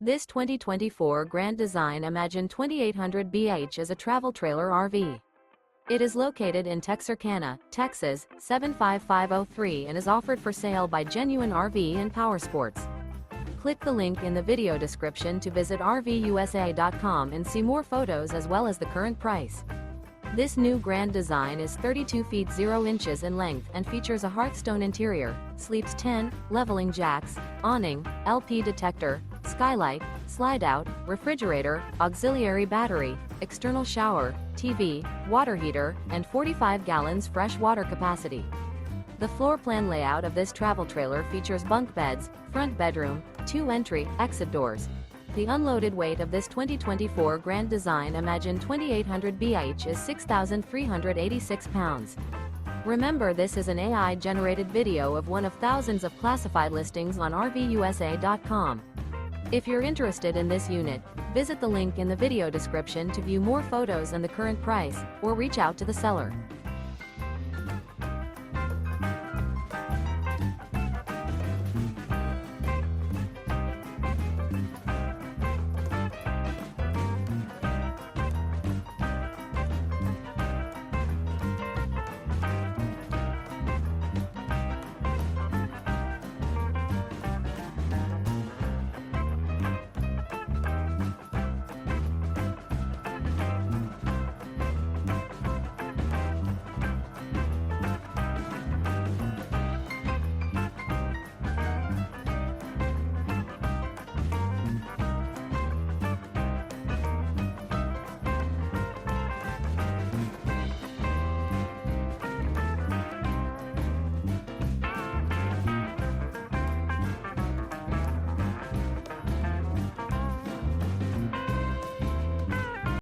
This 2024 Grand Design Imagine 2800 BH is a travel trailer RV. It is located in Texarkana, Texas, 75503 and is offered for sale by Genuine RV and Powersports. Click the link in the video description to visit RVUSA.com and see more photos as well as the current price. This new Grand Design is 32 feet 0 inches in length and features a Hearthstone interior, sleeps 10, leveling jacks, awning, LP detector, skylight, slide-out, refrigerator, auxiliary battery, external shower, TV, water heater, and 45 gallons fresh water capacity. The floor plan layout of this travel trailer features bunk beds, front bedroom, 2 entry, exit doors. The unloaded weight of this 2024 Grand Design Imagine 2800 BH is 6,386 pounds. Remember, this is an AI-generated video of one of thousands of classified listings on RVUSA.com. If you're interested in this unit, visit the link in the video description to view more photos and the current price, or reach out to the seller.